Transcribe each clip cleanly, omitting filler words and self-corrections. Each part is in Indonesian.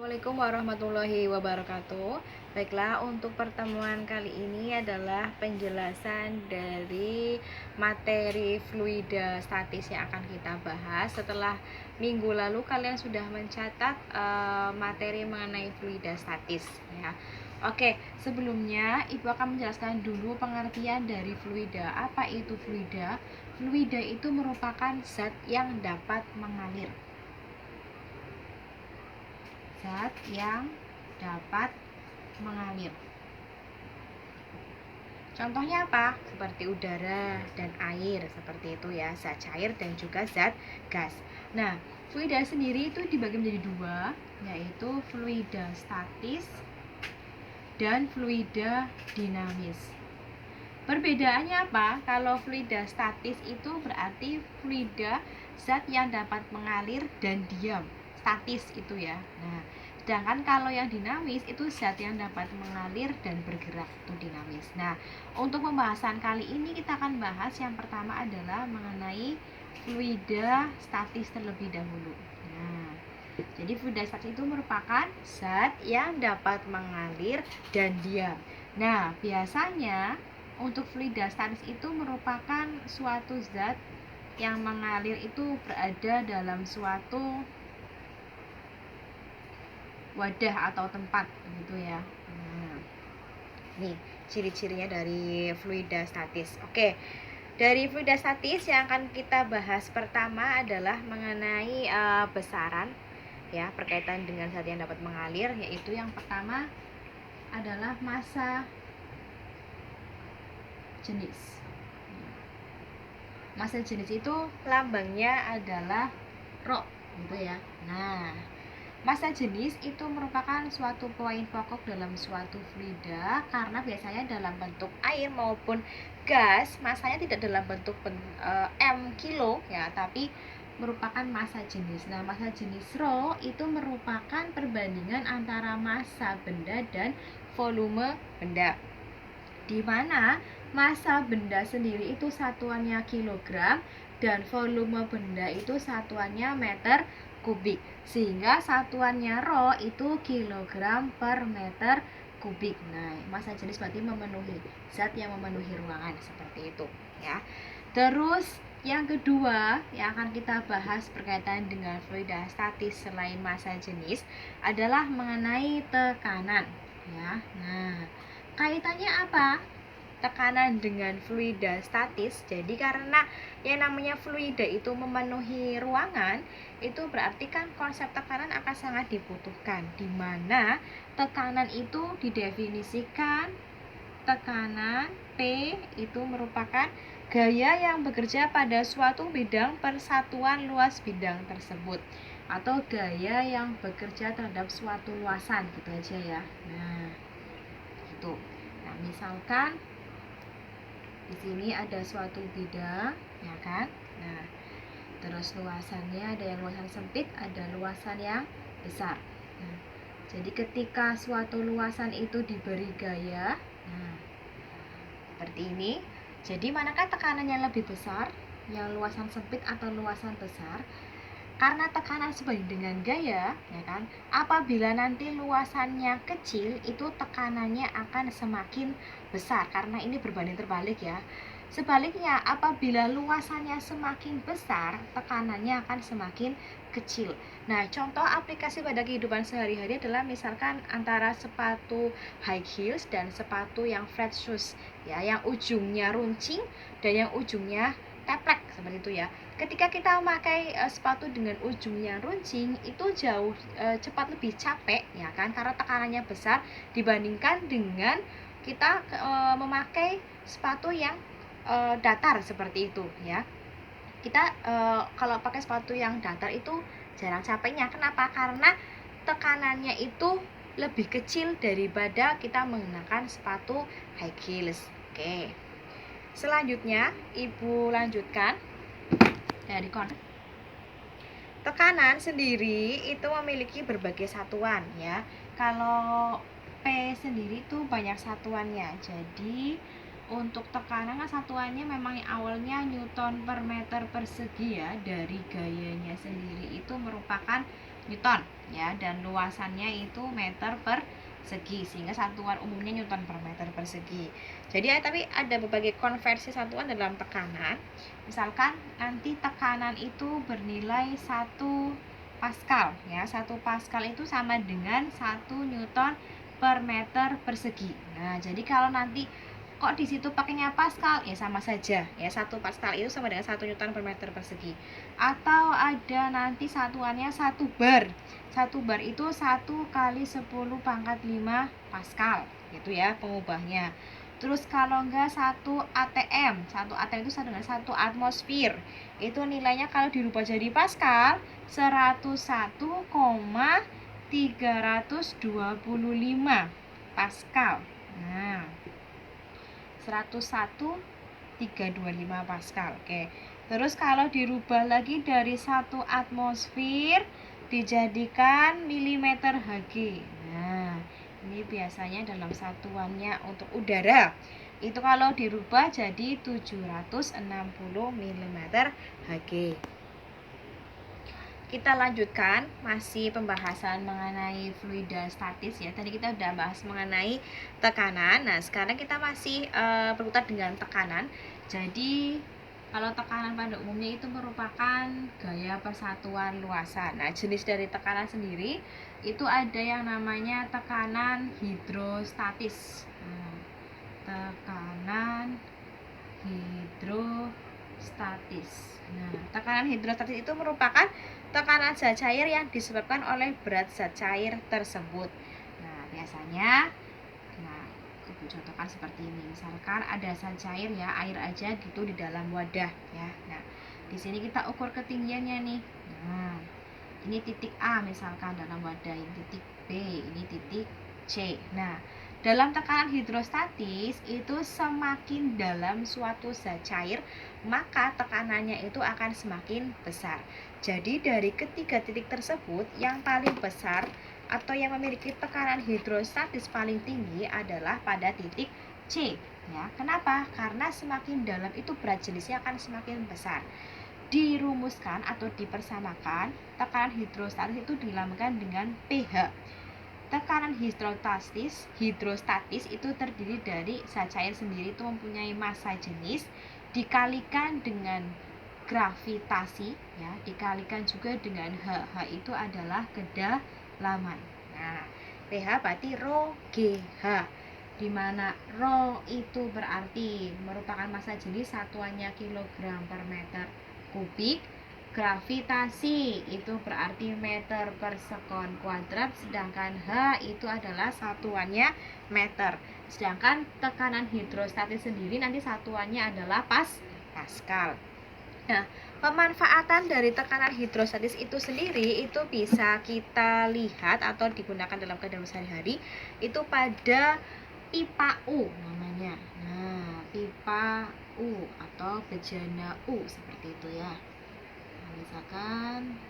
Assalamualaikum warahmatullahi wabarakatuh. Baiklah, untuk pertemuan kali ini adalah penjelasan dari materi fluida statis yang akan kita bahas. Setelah minggu lalu kalian sudah mencatat materi mengenai fluida statis ya. Oke, sebelumnya Ibu akan menjelaskan dulu pengertian dari fluida. Apa itu fluida? Fluida itu merupakan zat yang dapat mengalir. Zat yang dapat mengalir. Contohnya apa? Seperti udara dan air, seperti itu ya, zat cair dan juga zat gas. Nah, fluida sendiri itu dibagi menjadi dua, yaitu fluida statis dan fluida dinamis. Perbedaannya apa? Kalau fluida statis itu berarti fluida zat yang dapat mengalir dan diam, statis itu ya. Nah, sedangkan kalau yang dinamis itu zat yang dapat mengalir dan bergerak, itu dinamis. Nah, untuk pembahasan kali ini kita akan bahas yang pertama adalah mengenai fluida statis terlebih dahulu. Nah, jadi fluida statis itu merupakan zat yang dapat mengalir dan diam. Nah, biasanya untuk fluida statis itu merupakan suatu zat yang mengalir itu berada dalam suatu wadah atau tempat gitu ya. Nah, nih ciri-cirinya dari fluida statis. Oke, dari fluida statis yang akan kita bahas pertama adalah mengenai besaran ya, berkaitan dengan zat yang dapat mengalir, yaitu yang pertama adalah massa jenis. Massa jenis itu lambangnya adalah Rho gitu ya. Nah, massa jenis itu merupakan suatu poin pokok dalam suatu fluida karena biasanya dalam bentuk air maupun gas, massanya tidak dalam bentuk M kilo ya, tapi merupakan massa jenis. Nah, massa jenis Rho itu merupakan perbandingan antara massa benda dan volume benda, di mana massa benda sendiri itu satuannya kilogram dan volume benda itu satuannya meter kubik, sehingga satuannya Rho itu kilogram per meter kubik. Nah, massa jenis berarti memenuhi zat yang memenuhi ruangan, seperti itu ya. Terus yang kedua yang akan kita bahas berkaitan dengan fluida statis selain massa jenis adalah mengenai tekanan ya. Nah, kaitannya apa? Tekanan dengan fluida statis. Jadi karena yang namanya fluida itu memenuhi ruangan, itu berarti kan konsep tekanan akan sangat dibutuhkan, di mana tekanan itu didefinisikan, tekanan P itu merupakan gaya yang bekerja pada suatu bidang persatuan luas bidang tersebut, atau gaya yang bekerja terhadap suatu luasan, gitu aja ya. Nah, gitu. Nah, misalkan di sini ada suatu bidang, ya kan? Nah, terus luasannya ada yang luasan sempit, ada luasan yang besar. Nah, jadi ketika suatu luasan itu diberi gaya, nah, seperti ini. Jadi manakah tekanan yang lebih besar, yang luasan sempit atau luasan besar? Karena tekanan sebanding dengan gaya, ya kan? Apabila nanti luasannya kecil, itu tekanannya akan semakin besar karena ini berbanding terbalik ya. Sebaliknya, apabila luasannya semakin besar, tekanannya akan semakin kecil. Nah, contoh aplikasi pada kehidupan sehari-hari adalah misalkan antara sepatu high heels dan sepatu yang flat shoes, ya, yang ujungnya runcing dan yang ujungnya teplek, seperti itu ya. Ketika kita memakai sepatu dengan ujungnya runcing, itu jauh cepat lebih capek ya kan, karena tekanannya besar dibandingkan dengan kita memakai sepatu yang datar, seperti itu ya. Kita kalau pakai sepatu yang datar itu jarang capeknya. Kenapa? Karena tekanannya itu lebih kecil daripada kita menggunakan sepatu high heels. Oke. Selanjutnya, Ibu lanjutkan dari tekanan sendiri itu memiliki berbagai satuan ya. Kalau P sendiri itu banyak satuannya. Jadi untuk tekanan satuannya memang awalnya Newton per meter persegi ya. Dari gayanya sendiri itu merupakan Newton. ya, dan luasannya itu meter persegi, sehingga satuan umumnya Newton per meter persegi. Jadi tapi ada berbagai konversi satuan dalam tekanan. Misalkan nanti tekanan itu bernilai 1 Pascal, ya. 1 Pascal itu sama dengan 1 Newton per meter persegi. Nah, jadi kalau nanti kok di situ pakainya Pascal, ya sama saja, ya. 1 Pascal itu sama dengan 1 Newton per meter persegi. Atau ada nanti satuannya 1 bar. 1 bar itu 1 kali 10 pangkat 5 Pascal, gitu ya pengubahnya. Terus kalau enggak 1 atm. 1 atm itu sama dengan 1 atmosfer. Itu nilainya kalau dirubah jadi Pascal 101,325 Pascal. Nah, 101,325 Pascal. Oke. Terus kalau dirubah lagi dari 1 atmosfer dijadikan milimeter Hg. Nah, ini biasanya dalam satuannya untuk udara. Itu kalau dirubah jadi 760 mm Hg. Kita lanjutkan masih pembahasan mengenai fluida statis ya. Tadi kita udah bahas mengenai tekanan. Nah, sekarang kita masih berkutat dengan tekanan. Jadi kalau tekanan pada umumnya itu merupakan gaya persatuan luasan. Nah, jenis dari tekanan sendiri itu ada yang namanya tekanan hidrostatis. Tekanan hidrostatis. Nah, tekanan hidrostatis itu merupakan tekanan zat cair yang disebabkan oleh berat zat cair tersebut. Nah, biasanya aku contohkan seperti ini. Misalkan ada zat cair ya, air aja gitu di dalam wadah ya. Nah, di sini kita ukur ketinggiannya nih. Nah, ini titik A misalkan dalam wadah, ini titik B, ini titik C. Nah, dalam tekanan hidrostatis itu semakin dalam suatu zat cair, maka tekanannya itu akan semakin besar. Jadi dari ketiga titik tersebut, yang paling besar atau yang memiliki tekanan hidrostatis paling tinggi adalah pada titik C. Ya, kenapa? Karena semakin dalam itu berat jenisnya akan semakin besar. Dirumuskan atau dipersamakan, tekanan hidrostatis itu dilambangkan dengan pH. Tekanan hidrostatis itu terdiri dari zat cair sendiri itu mempunyai massa jenis dikalikan dengan gravitasi ya, dikalikan juga dengan H. H itu adalah kedalaman. Nah, pH berarti rho GH, di mana rho itu berarti merupakan massa jenis, satuannya kilogram per meter kubik. Gravitasi itu berarti meter per sekon kuadrat, sedangkan H itu adalah satuannya meter. Sedangkan tekanan hidrostatis sendiri nanti satuannya adalah Pascal. Nah, pemanfaatan dari tekanan hidrostatis itu sendiri itu bisa kita lihat atau digunakan dalam kehidupan sehari-hari itu pada pipa U namanya. Nah, pipa U atau bejana U seperti itu ya. Nah, misalkan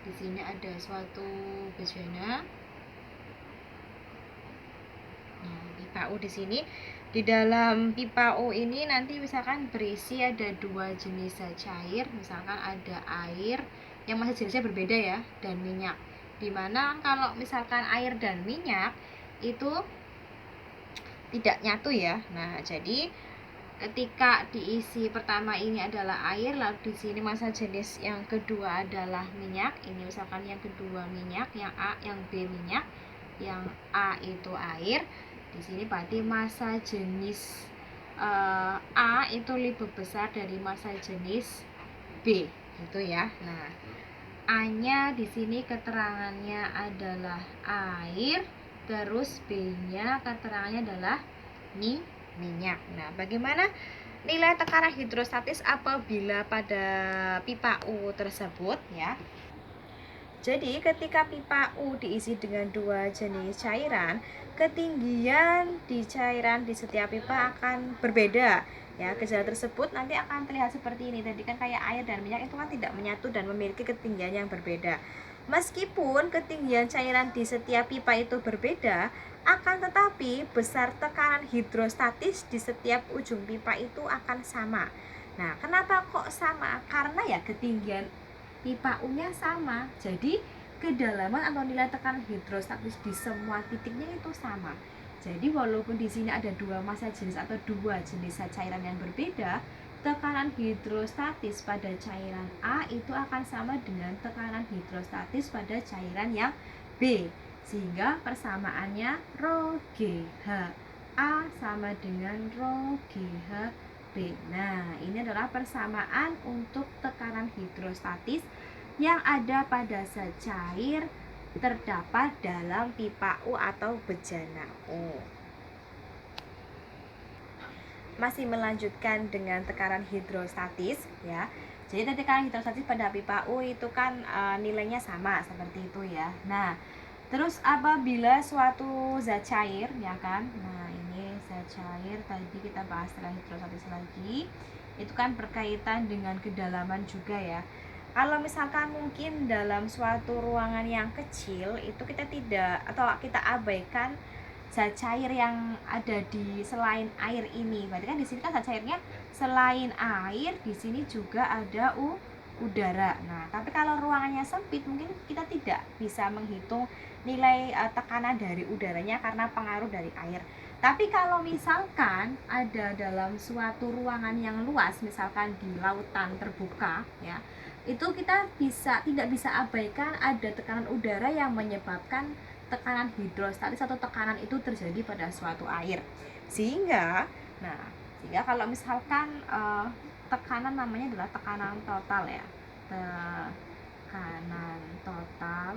di sini ada suatu bejana. Nah, pipa U di sini, di dalam pipa U ini nanti misalkan berisi ada 2 jenis zat cair, misalkan ada air yang masih jenisnya berbeda ya, dan minyak. Dimana kalau misalkan air dan minyak itu tidak nyatu ya. Nah, jadi ketika diisi pertama ini adalah air, lalu di sini massa jenis yang kedua adalah minyak. Ini misalkan yang kedua minyak, yang A, yang B minyak, yang A itu air. Di sini berarti massa jenis A itu lebih besar dari massa jenis B, gitu ya. Nah, A-nya di sini keterangannya adalah air, terus B-nya keterangannya adalah minyak. Nah, bagaimana nilai tekanan hidrostatis apabila pada pipa U tersebut ya? Jadi ketika pipa U diisi dengan 2 jenis cairan, ketinggian di cairan di setiap pipa akan berbeda. Ya, gejala tersebut nanti akan terlihat seperti ini. Tadi kan kayak air dan minyak itu kan tidak menyatu dan memiliki ketinggian yang berbeda. Meskipun ketinggian cairan di setiap pipa itu berbeda, akan tetapi besar tekanan hidrostatis di setiap ujung pipa itu akan sama. Nah, kenapa kok sama? Karena ya ketinggian pipa U-nya sama. Jadi kedalaman atau nilai tekanan hidrostatis di semua titiknya itu sama. Jadi walaupun di sini ada dua massa jenis atau dua jenis cairan yang berbeda, tekanan hidrostatis pada cairan A itu akan sama dengan tekanan hidrostatis pada cairan yang B. Sehingga persamaannya rho GH A sama dengan rho GH B. Nah, ini adalah persamaan untuk tekanan hidrostatis yang ada pada zat cair terdapat dalam pipa U atau bejana U. Masih melanjutkan dengan tekanan hidrostatis ya. Jadi tekanan hidrostatis pada pipa U itu kan nilainya sama seperti itu ya. Nah, terus apabila suatu zat cair ya kan. Nah, ini zat cair tadi kita bahas tekanan hidrostatis lagi. Itu kan berkaitan dengan kedalaman juga ya. Kalau misalkan mungkin dalam suatu ruangan yang kecil itu kita tidak atau kita abaikan zat cair yang ada di selain air ini. Berarti kan di sini kan zat cairnya selain air, di sini juga ada udara. Nah, tapi kalau ruangannya sempit mungkin kita tidak bisa menghitung nilai tekanan dari udaranya karena pengaruh dari air. Tapi kalau misalkan ada dalam suatu ruangan yang luas, misalkan di lautan terbuka ya, itu kita tidak bisa abaikan ada tekanan udara yang menyebabkan tekanan hidrostatis atau tekanan itu terjadi pada suatu air. Sehingga kalau misalkan tekanan namanya adalah tekanan total ya. Tekanan total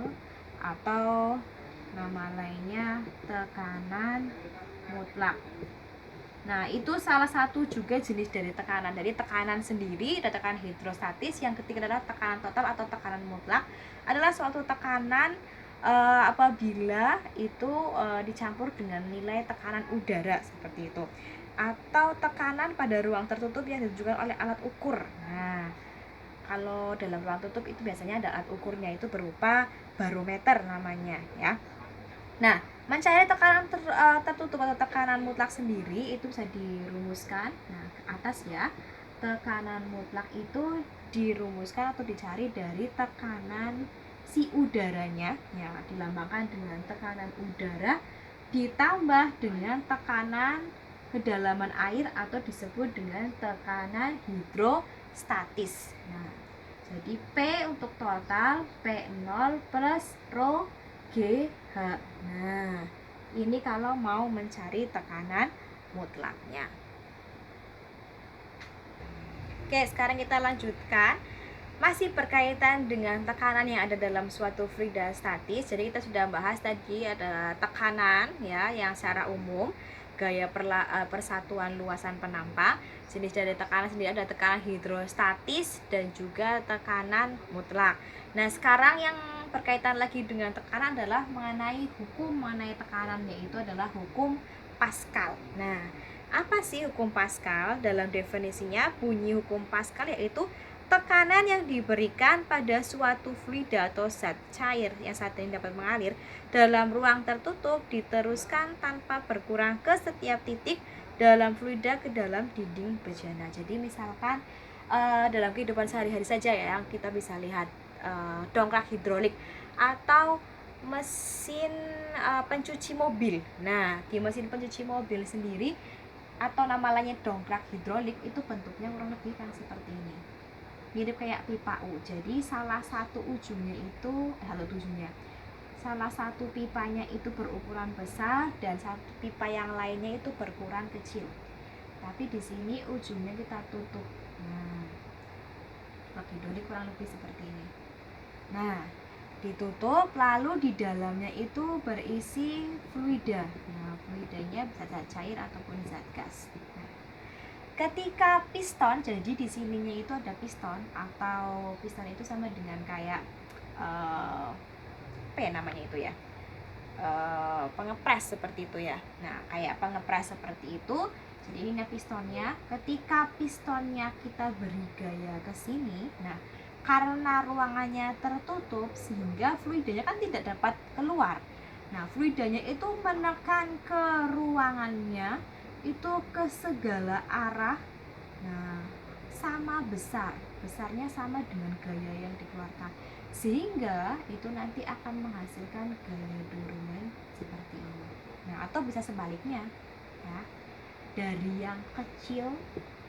atau nama lainnya tekanan mutlak. Nah, itu salah satu juga jenis dari tekanan. Dari tekanan sendiri ada tekanan hidrostatis, yang ketiga adalah tekanan total atau tekanan mutlak. Adalah suatu tekanan apabila itu dicampur dengan nilai tekanan udara seperti itu. Atau tekanan pada ruang tertutup yang ditunjukkan oleh alat ukur. Nah, kalau dalam ruang tertutup itu biasanya ada alat ukurnya, itu berupa barometer namanya ya. Nah, mencari tekanan tertutup atau tekanan mutlak sendiri itu bisa dirumuskan. Nah, ke atas ya. Tekanan mutlak itu dirumuskan atau dicari dari tekanan si udaranya ya, dilambangkan dengan tekanan udara ditambah dengan tekanan kedalaman air atau disebut dengan tekanan hidrostatis. Nah, jadi P untuk total P0 plus rho GH. Nah, ini kalau mau mencari tekanan mutlaknya. Oke, sekarang kita lanjutkan. Masih berkaitan dengan tekanan yang ada dalam suatu fluida statis. Jadi kita sudah bahas tadi ada tekanan ya, yang secara umum gaya persatuan luasan penampang. Jenis dari tekanan sendiri ada tekanan hidrostatis dan juga tekanan mutlak. Nah, sekarang yang berkaitan lagi dengan tekanan adalah mengenai tekanan, yaitu adalah hukum Pascal. Nah, apa sih hukum Pascal? Dalam definisinya bunyi hukum Pascal yaitu tekanan yang diberikan pada suatu fluida atau zat cair yang saat ini dapat mengalir dalam ruang tertutup diteruskan tanpa berkurang ke setiap titik dalam fluida ke dalam dinding bejana. Jadi misalkan dalam kehidupan sehari-hari saja ya, yang kita bisa lihat dongkrak hidrolik atau mesin pencuci mobil. Nah, di mesin pencuci mobil sendiri atau nama lainnya dongkrak hidrolik itu bentuknya kurang lebih kan seperti ini, mirip kayak pipa U. Jadi salah satu pipanya itu berukuran besar dan satu pipa yang lainnya itu berukuran kecil. Tapi di sini ujungnya kita tutup. Nah, hidrolik kurang lebih seperti ini. Nah, ditutup lalu di dalamnya itu berisi fluida. Nah, fluidanya bisa zat cair ataupun zat gas. Nah, ketika piston, jadi di sininya itu ada piston, atau piston itu sama dengan kayak apa ya namanya itu ya, pengepres seperti itu ya. Nah, kayak pengepres seperti itu. Jadi ini pistonnya. Ketika pistonnya kita beri gaya ke sini, nah karena ruangannya tertutup sehingga fluidanya kan tidak dapat keluar. Nah, fluidanya itu menekan ke ruangannya itu ke segala arah. Nah, sama besar, besarnya sama dengan gaya yang dikeluarkan, sehingga itu nanti akan menghasilkan gaya dorongan seperti ini. Nah, atau bisa sebaliknya ya, dari yang kecil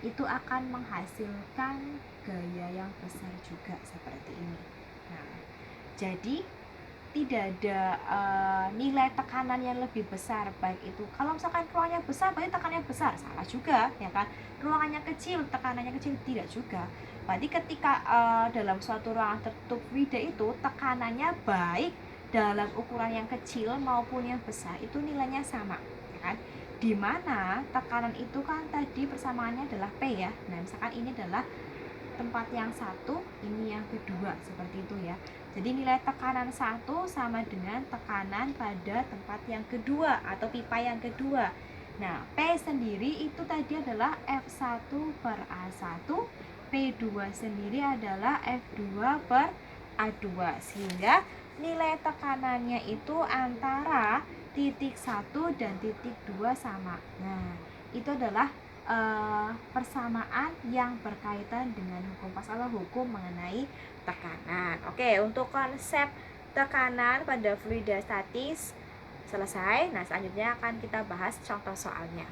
itu akan menghasilkan gaya yang besar juga seperti ini. Nah, jadi tidak ada nilai tekanan yang lebih besar, baik itu kalau misalkan ruangannya besar berarti tekanannya besar, salah juga ya kan. Ruangannya kecil tekanannya kecil, tidak juga. Berarti ketika dalam suatu ruangan tertutup fluida itu tekanannya baik dalam ukuran yang kecil maupun yang besar itu nilainya sama ya kan. Dimana tekanan itu kan tadi persamaannya adalah P ya. Nah misalkan ini adalah tempat yang satu, ini yang kedua, seperti itu ya. Jadi nilai tekanan satu sama dengan tekanan pada tempat yang kedua atau pipa yang kedua. Nah, P sendiri itu tadi adalah F1 per A1, P2 sendiri adalah F2 per A2, sehingga nilai tekanannya itu antara titik 1 dan titik 2 sama. Nah, itu adalah persamaan yang berkaitan dengan hukum pasal hukum mengenai tekanan. Oke, untuk konsep tekanan pada fluida statis selesai. Nah, selanjutnya akan kita bahas contoh soalnya.